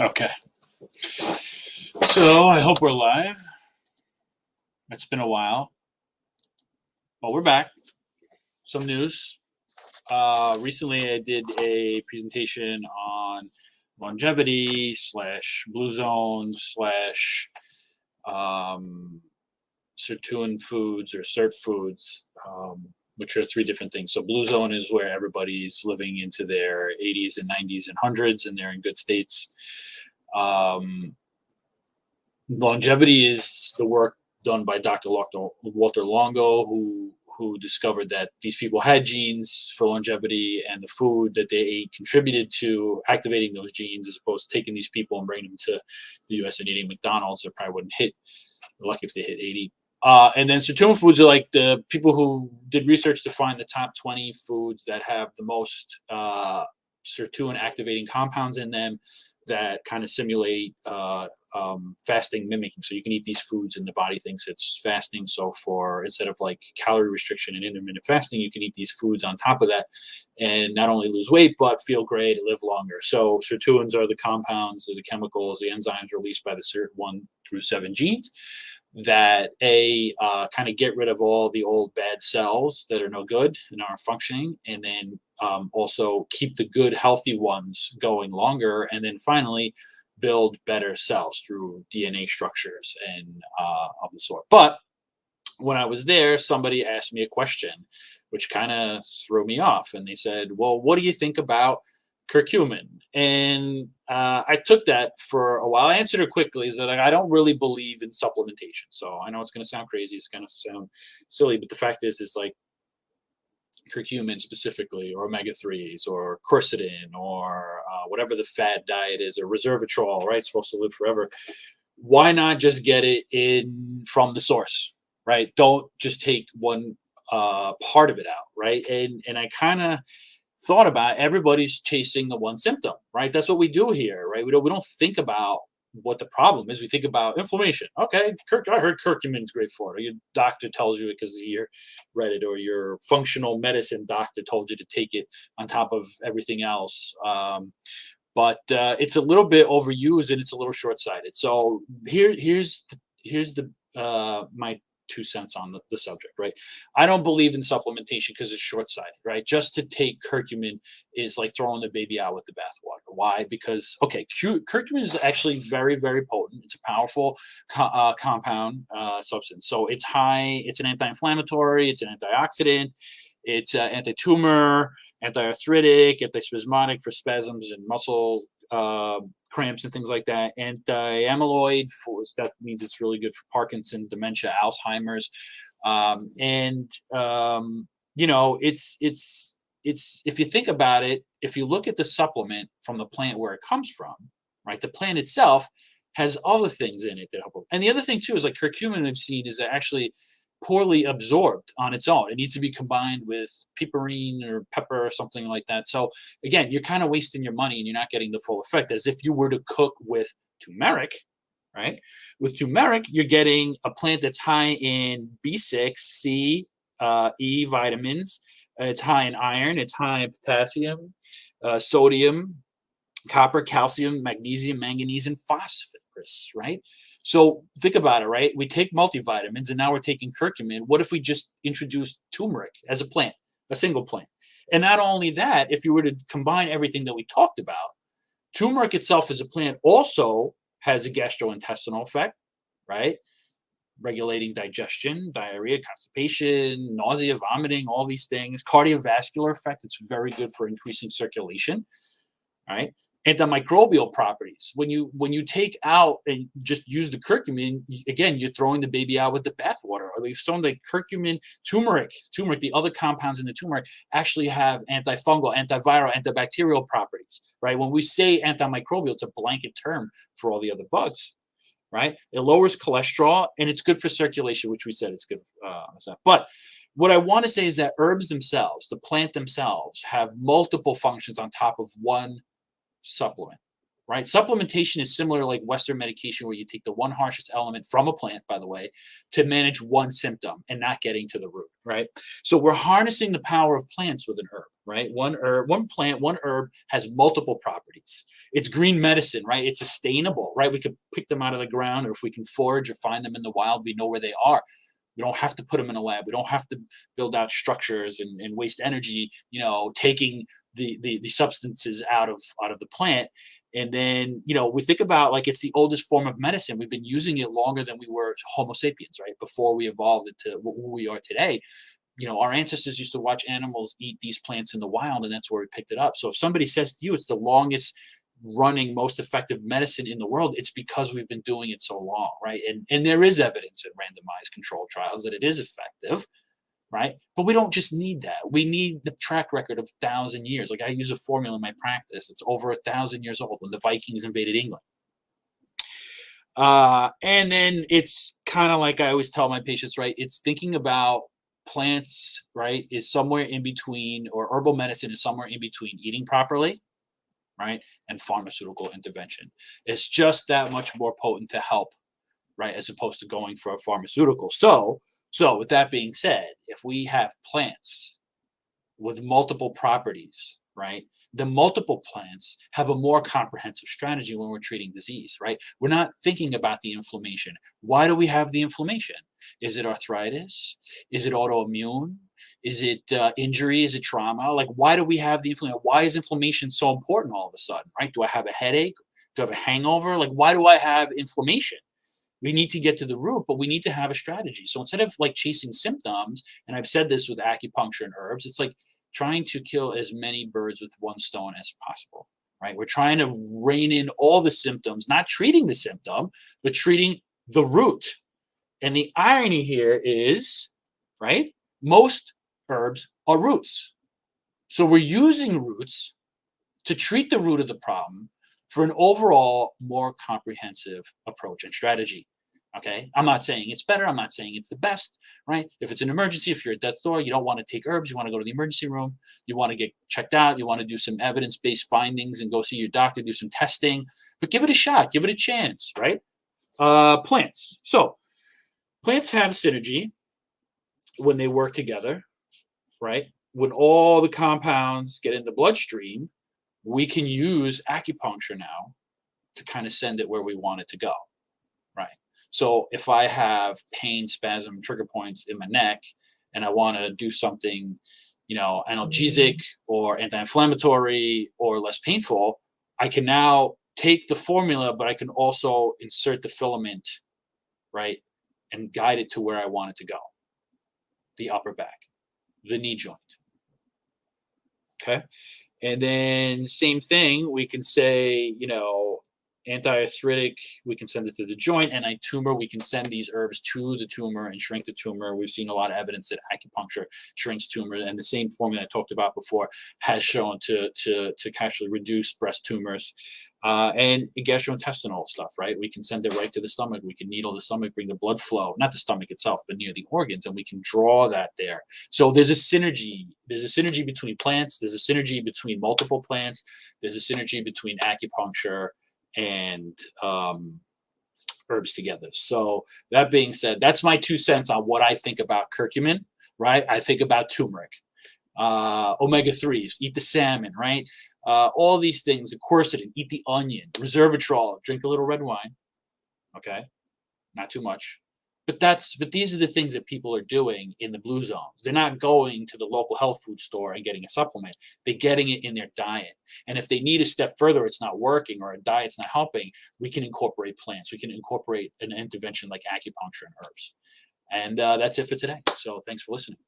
Okay. So I hope we're live. It's been a while. Well, we're back. Some news. Recently, I did a presentation on longevity slash blue zone slash sirtuin foods or cert foods, which are three different things. So blue zone is where everybody's living into their 80s and 90s and hundreds, and they're in good states. Longevity is the work done by Dr. Walter Longo, who discovered that these people had genes for longevity, and the food that they ate contributed to activating those genes, as opposed to taking these people and bringing them to the U.S. and eating McDonald's. They probably wouldn't hit. They're lucky if they hit 80. And then sirtuin foods are like the people who did research to find the top 20 foods that have the most sirtuin activating compounds in them that kind of simulate fasting mimicking. So you can eat these foods and the body thinks it's fasting. So for instead of like calorie restriction and intermittent fasting, you can eat these foods on top of that and not only lose weight, but feel great and live longer. So sirtuins are the compounds or the chemicals, the enzymes released by the SIRT1 through 7 genes that kind of get rid of all the old bad cells that are no good and aren't functioning, and then also keep the good healthy ones going longer, and then finally build better cells through DNA structures and of the sort. But when I was there, somebody asked me a question which kind of threw me off, and they said, well, what do you think about curcumin? And I took that for a while. I answered it quickly, is that I don't really believe in supplementation. So I know it's going to sound crazy, it's going to sound silly, but the fact is like curcumin specifically, or omega-3s, or quercetin, or whatever the fad diet is, or resveratrol, right? It's supposed to live forever. Why not just get it in from the source, right? Don't just take one part of it out, right? And I kind of thought about everybody's chasing the one symptom, right? That's what we do here, right? We don't think about what the problem is. We think about inflammation. Okay, I heard curcumin is great for it. Or your doctor tells you it because you read it, or your functional medicine doctor told you to take it on top of everything else. But it's a little bit overused and it's a little short-sighted. So here's my 2 cents on the subject, right? I don't believe in supplementation because it's short-sighted, right? Just to take curcumin is like throwing the baby out with the bathwater. Why? Because, okay, curcumin is actually very, very potent. It's a powerful compound substance. So it's an anti-inflammatory, it's an antioxidant, it's anti-tumor, anti-arthritic, antispasmodic for spasms and muscle cramps and things like that. Anti-amyloid, that means it's really good for Parkinson's, dementia, Alzheimer's, it's if you think about it, if you look at the supplement from the plant where it comes from, right? The plant itself has other things in it that help. And the other thing too is like curcumin I've seen is actually poorly absorbed on its own. It needs to be combined with piperine or pepper or something like that. So again, you're kind of wasting your money and you're not getting the full effect as if you were to cook with turmeric, right? With turmeric, you're getting a plant that's high in B6, C, E vitamins. It's high in iron. It's high in potassium, sodium, copper, calcium, magnesium, manganese, and phosphorus, right? So think about it, right? We take multivitamins and now we're taking curcumin. What if we just introduced turmeric as a plant, a single plant? And not only that, if you were to combine everything that we talked about, turmeric itself as a plant also has a gastrointestinal effect, right? Regulating digestion, diarrhea, constipation, nausea, vomiting, all these things. Cardiovascular effect, it's very good for increasing circulation, right? Antimicrobial properties. When you take out and just use the curcumin, again, you're throwing the baby out with the bathwater. Or you've shown that curcumin, turmeric, the other compounds in the turmeric actually have antifungal, antiviral, antibacterial properties, right? When we say antimicrobial, it's a blanket term for all the other bugs, right? It lowers cholesterol and it's good for circulation, which we said it's good. But what I want to say is that herbs themselves, the plant themselves, have multiple functions on top of one supplement, right? Supplementation is similar like Western medication, where you take the one harshest element from a plant, by the way, to manage one symptom and not getting to the root, right? So we're harnessing the power of plants with an herb, right? One herb, one plant, one herb has multiple properties. It's green medicine, right? It's sustainable, right? We could pick them out of the ground, or if we can forage or find them in the wild, we know where they are. We don't have to put them in a lab. We don't have to build out structures and waste energy, taking the substances out of the plant. And then, we think about like it's the oldest form of medicine. We've been using it longer than we were Homo sapiens, right? Before we evolved into who we are today. Our ancestors used to watch animals eat these plants in the wild, and that's where we picked it up. So if somebody says to you it's the longest running, most effective medicine in the world, it's because we've been doing it so long, right? And there is evidence in randomized controlled trials that it is effective, right? But we don't just need that. We need the track record of 1,000 years. Like I use a formula in my practice. It's over 1,000 years old when the Vikings invaded England. And then it's kind of like I always tell my patients, right? It's thinking about plants, right, is somewhere in between, or herbal medicine is somewhere in between eating properly, right, and pharmaceutical intervention. It's just that much more potent to help, right, as opposed to going for a pharmaceutical. So with that being said, if we have plants with multiple properties, right? The multiple plants have a more comprehensive strategy when we're treating disease, right? We're not thinking about the inflammation. Why do we have the inflammation? Is it arthritis? Is it autoimmune? Is it injury? Is it trauma? Like, why do we have the inflammation? Why is inflammation so important all of a sudden, right? Do I have a headache? Do I have a hangover? Like, why do I have inflammation? We need to get to the root, but we need to have a strategy. So instead of like chasing symptoms, and I've said this with acupuncture and herbs, it's like trying to kill as many birds with one stone as possible, right? We're trying to rein in all the symptoms, not treating the symptom, but treating the root. And the irony here is, right, most herbs are roots. So we're using roots to treat the root of the problem for an overall more comprehensive approach and strategy. Okay, I'm not saying it's better. I'm not saying it's the best, right? If it's an emergency, if you're at death's door, you don't want to take herbs. You want to go to the emergency room. You want to get checked out. You want to do some evidence-based findings and go see your doctor, do some testing. But give it a shot. Give it a chance, right? Plants. So plants have synergy when they work together, right? When all the compounds get in the bloodstream, we can use acupuncture now to kind of send it where we want it to go, right? So if I have pain, spasm, trigger points in my neck, and I want to do something, analgesic or anti-inflammatory or less painful, I can now take the formula, but I can also insert the filament, right, and guide it to where I want it to go. The upper back, the knee joint. Okay. And then same thing, we can say, anti-arthritic, we can send it to the joint. Anti-tumor, we can send these herbs to the tumor and shrink the tumor. We've seen a lot of evidence that acupuncture shrinks tumor, and the same formula I talked about before has shown to actually reduce breast tumors. And gastrointestinal stuff, right? We can send it right to the stomach. We can needle the stomach, bring the blood flow, not the stomach itself, but near the organs, and we can draw that there. So there's a synergy. There's a synergy between plants. There's a synergy between multiple plants. There's a synergy between acupuncture and herbs together. So that being said, that's my 2 cents on what I think about curcumin, right? I think about turmeric, omega-3s, eat the salmon, right? All these things, the quercetin, eat the onion, resveratrol, drink a little red wine, okay? Not too much. But these are the things that people are doing in the blue zones. They're not going to the local health food store and getting a supplement. They're getting it in their diet. And if they need a step further, it's not working or a diet's not helping, we can incorporate plants. We can incorporate an intervention like acupuncture and herbs. And that's it for today. So thanks for listening.